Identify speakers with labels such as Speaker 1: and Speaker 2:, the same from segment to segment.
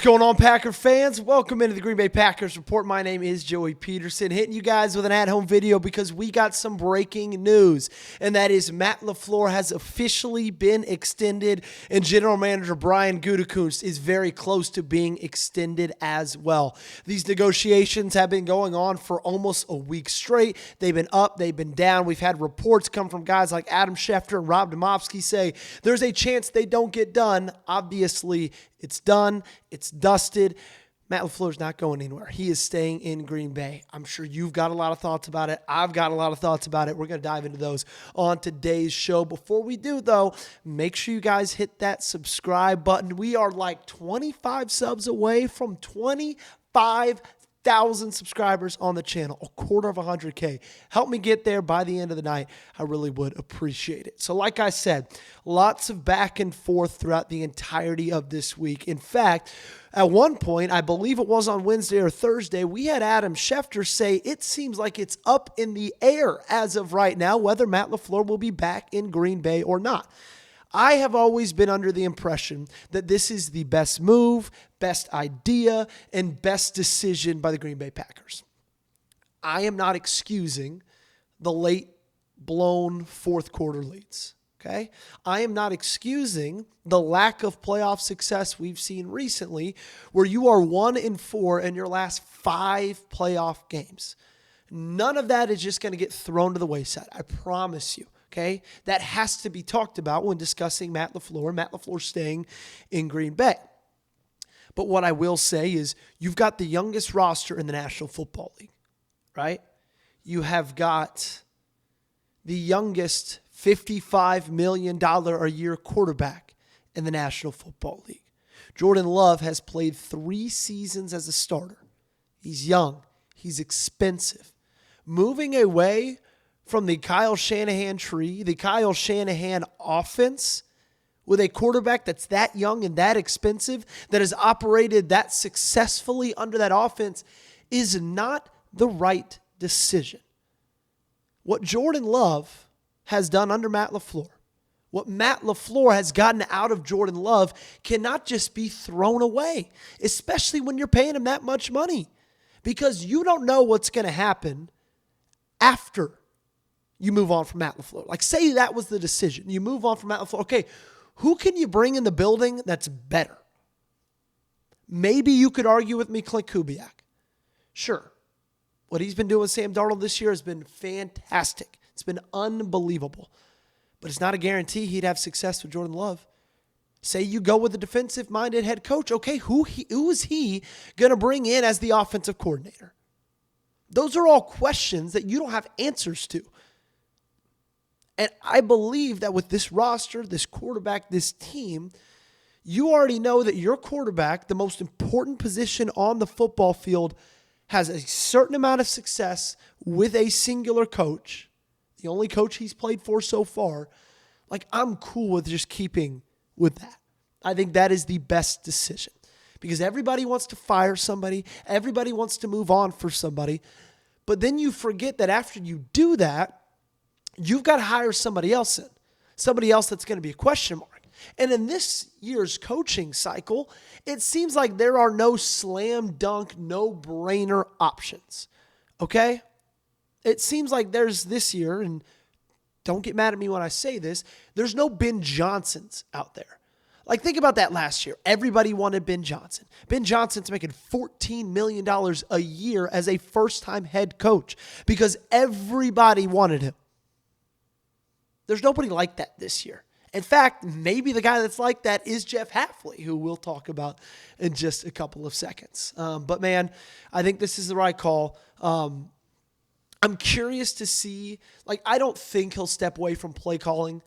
Speaker 1: going on, Packer fans? Welcome into the Green Bay Packers Report. My name is Joey Petersen, hitting you guys with an at-home video because we got some breaking news, and that is Matt LaFleur has officially been extended, and General Manager Brian Gute is very close to being extended as well. These negotiations have been going on for almost a week straight. They've been up, they've been down. We've had reports come from guys like Adam Schefter and Rob Demovsky say there's a chance they don't get done. Obviously, it's done. It's dusted. Matt LaFleur's not going anywhere. He is staying in Green Bay. I'm sure you've got a lot of thoughts about it. I've got a lot of thoughts about it. We're going to dive into those on today's show. Before we do, though, make sure you guys hit that subscribe button. We are like 25 subs away from 25,000 subscribers on the channel, a quarter of 100K. Help me get there by the end of the night. I really would appreciate it. So like I said, lots of back and forth throughout the entirety of this week. In fact, at one point, I believe it was on Wednesday or Thursday, we had Adam Schefter say it seems like it's up in the air as of right now whether Matt LaFleur will be back in Green Bay or not. I have always been under the impression that this is the best move, best idea, and best decision by the Green Bay Packers. I am not excusing the late blown fourth quarter leads. Okay? I am not excusing the lack of playoff success we've seen recently where you are 1-4 in your last 5 playoff games. None of that is just going to get thrown to the wayside. I promise you. Okay? That has to be talked about when discussing Matt LaFleur staying in Green Bay. But what I will say is you've got the youngest roster in the National Football League, right? You have got the youngest $55 million a year quarterback in the National Football League. Jordan Love has played 3 seasons as a starter. He's young. He's expensive. Moving away from the Kyle Shanahan tree, the Kyle Shanahan offense, with a quarterback that's that young and that expensive, that has operated that successfully under that offense, is not the right decision. What Jordan Love has done under Matt LaFleur, what Matt LaFleur has gotten out of Jordan Love cannot just be thrown away, especially when you're paying him that much money, because you don't know what's going to happen after you move on from Matt LaFleur. Like, say that was the decision. You move on from Matt LaFleur. Okay, who can you bring in the building that's better? Maybe you could argue with me Clint Kubiak. Sure. What he's been doing with Sam Darnold this year has been fantastic. It's been unbelievable. But it's not a guarantee he'd have success with Jordan Love. Say you go with a defensive-minded head coach. Okay, who is he going to bring in as the offensive coordinator? Those are all questions that you don't have answers to. And I believe that with this roster, this quarterback, this team, you already know that your quarterback, the most important position on the football field, has a certain amount of success with a singular coach, the only coach he's played for so far. Like, I'm cool with just keeping with that. I think that is the best decision because everybody wants to fire somebody. Everybody wants to move on for somebody. But then you forget that after you do that, you've got to hire somebody else in, somebody else that's going to be a question mark. And in this year's coaching cycle, it seems like there are no slam dunk, no-brainer options, okay? It seems like there's this year, and don't get mad at me when I say this, there's no Ben Johnsons out there. Like, think about that last year. Everybody wanted Ben Johnson. Ben Johnson's making $14 million a year as a first-time head coach because everybody wanted him. There's nobody like that this year. In fact, maybe the guy that's like that is Jeff Hafley, who we'll talk about in just a couple of seconds. But, man, I think this is the right call. I'm curious to see. Like, I don't think he'll step away from play calling.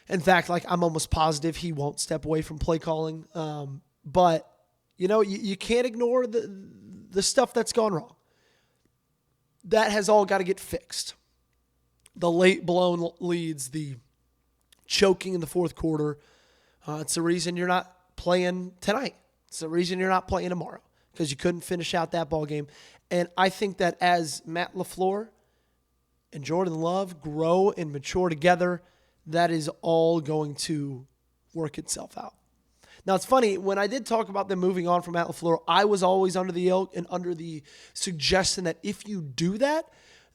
Speaker 1: In fact, like, I'm almost positive he won't step away from play calling. But, you can't ignore the stuff that's gone wrong. That has all got to get fixed. The late blown leads, the choking in the fourth quarter. It's the reason you're not playing tonight. It's the reason you're not playing tomorrow because you couldn't finish out that ball game. And I think that as Matt LaFleur and Jordan Love grow and mature together, that is all going to work itself out. Now, it's funny, when I did talk about them moving on from Matt LaFleur, I was always under the yoke and under the suggestion that if you do that,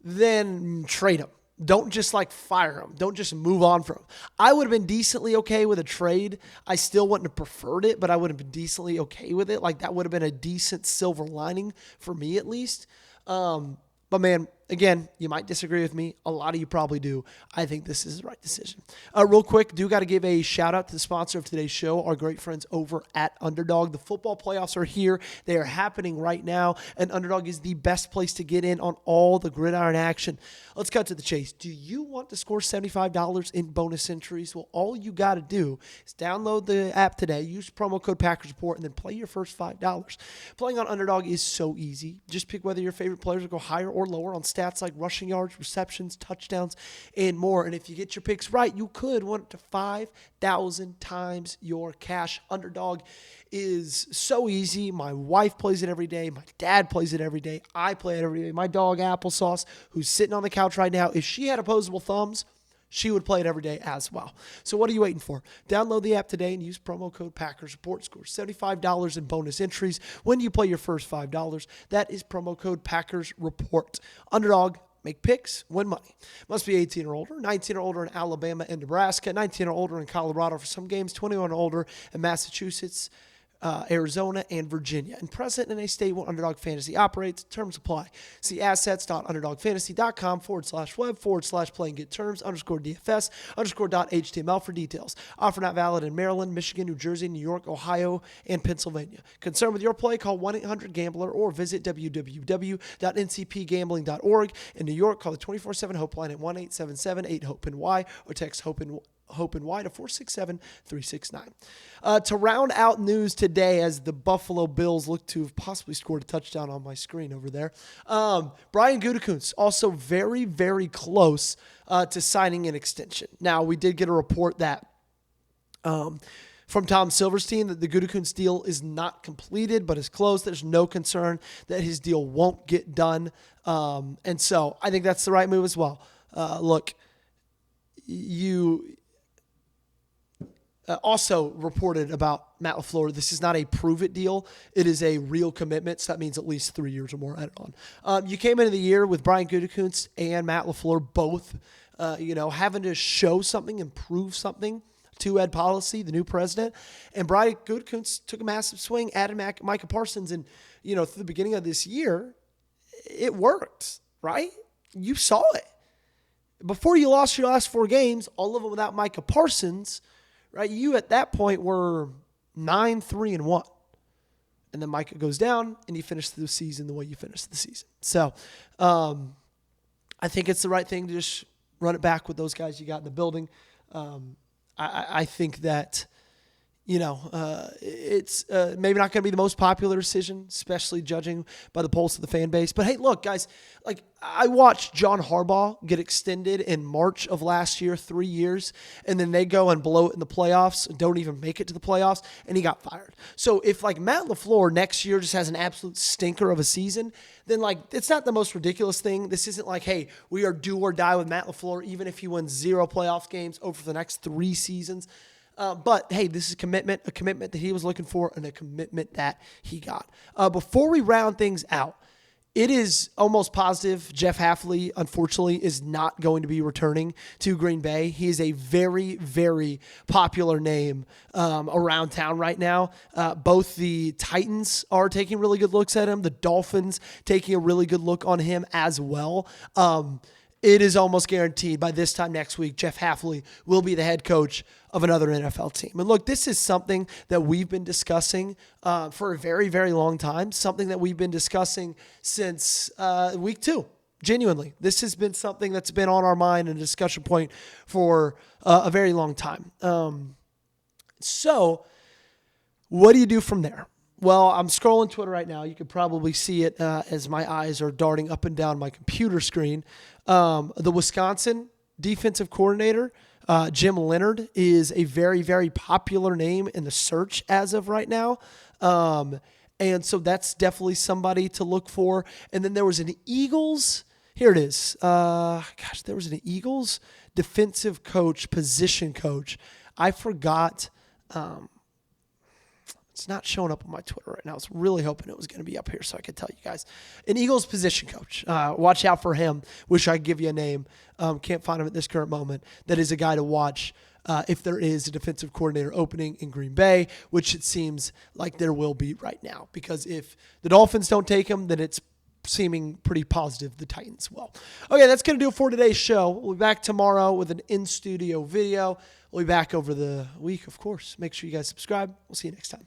Speaker 1: then trade him. Don't just fire him. Don't just move on from him. I would have been decently okay with a trade. I still wouldn't have preferred it, but I would have been decently okay with it. That would have been a decent silver lining for me at least. But man, again, you might disagree with me. A lot of you probably do. I think this is the right decision. Real quick, got to give a shout out to the sponsor of today's show, our great friends over at Underdog. The football playoffs are here. They are happening right now, and Underdog is the best place to get in on all the gridiron action. Let's cut to the chase. Do you want to score $75 in bonus entries? Well, all you got to do is download the app today, use promo code Packers Report, and then play your first $5. Playing on Underdog is so easy. Just pick whether your favorite players will go higher or lower on stats like rushing yards, receptions, touchdowns, and more. And if you get your picks right, you could win up to 5,000 times your cash. Underdog is so easy. My wife plays it every day. My dad plays it every day. I play it every day. My dog, Applesauce, who's sitting on the couch right now, if she had opposable thumbs, she would play it every day as well. So what are you waiting for? Download the app today and use promo code Packers Report. Score $75 in bonus entries when you play your first $5. That is promo code Packers Report. Underdog, make picks, win money. Must be 18 or older, 19 or older in Alabama and Nebraska, 19 or older in Colorado for some games, 21 or older in Massachusetts, Arizona, and Virginia, and present in a state where Underdog Fantasy operates. Terms apply. See assets.underdogfantasy.com/web/play and get terms _DFS_.html for details. Offer not valid in Maryland, Michigan, New Jersey, New York, Ohio, and Pennsylvania. Concerned with your play? Call 1-800-GAMBLER or visit www.ncpgambling.org. In New York, call the 24/7 Hope line at 1-877-8-HOPE-NY or text HOPE and Y to 467-369. To round out news today, as the Buffalo Bills look to have possibly scored a touchdown on my screen over there, Brian Gute also very, very close to signing an extension. Now, we did get a report that from Tom Silverstein that the Gute deal is not completed, but is close. There's no concern that his deal won't get done. And so I think that's the right move as well. Look, you... also reported about Matt LaFleur, this is not a prove-it deal. It is a real commitment, so that means at least 3 years or more added on. You came into the year with Brian Gutekunst and Matt LaFleur both, having to show something and prove something to Ed Policy, the new president. And Brian Gutekunst took a massive swing, added Micah Parsons, and, through the beginning of this year, it worked, right? You saw it. Before you lost your last 4 games, all of them without Micah Parsons, right? You at that point were 9-3-1. And then Micah goes down and you finish the season the way you finished the season. So I think it's the right thing to just run it back with those guys you got in the building. I think that, it's maybe not going to be the most popular decision, especially judging by the pulse of the fan base. But hey, look, guys, I watched John Harbaugh get extended in March of last year, 3 years, and then they go and blow it in the playoffs and don't even make it to the playoffs, and he got fired. So if Matt LaFleur next year just has an absolute stinker of a season, then it's not the most ridiculous thing. This isn't hey, we are do or die with Matt LaFleur, even if he wins 0 playoff games over the next 3 seasons. But hey, this is a commitment that he was looking for, and a commitment that he got. Before we round things out, it is almost positive Jeff Hafley, unfortunately, is not going to be returning to Green Bay. He is a very, very popular name around town right now. Both the Titans are taking really good looks at him. The Dolphins taking a really good look on him as well. It is almost guaranteed by this time next week, Jeff Hafley will be the head coach of another NFL team. And look, this is something that we've been discussing for a very, very long time, something that we've been discussing since week 2. Genuinely, this has been something that's been on our mind and a discussion point for a very long time. So what do you do from there? Well, I'm scrolling Twitter right now. You could probably see it as my eyes are darting up and down my computer screen. The Wisconsin defensive coordinator, Jim Leonhard, is a very, very popular name in the search as of right now. And so that's definitely somebody to look for. And then there was an Eagles. Here it is. There was an Eagles defensive coach, position coach. I forgot. It's not showing up on my Twitter right now. I was really hoping it was going to be up here so I could tell you guys. An Eagles position coach. Watch out for him. Wish I could give you a name. Can't find him at this current moment. That is a guy to watch if there is a defensive coordinator opening in Green Bay, which it seems like there will be right now. Because if the Dolphins don't take him, then it's seeming pretty positive the Titans will. Okay, that's going to do it for today's show. We'll be back tomorrow with an in-studio video. We'll be back over the week, of course. Make sure you guys subscribe. We'll see you next time.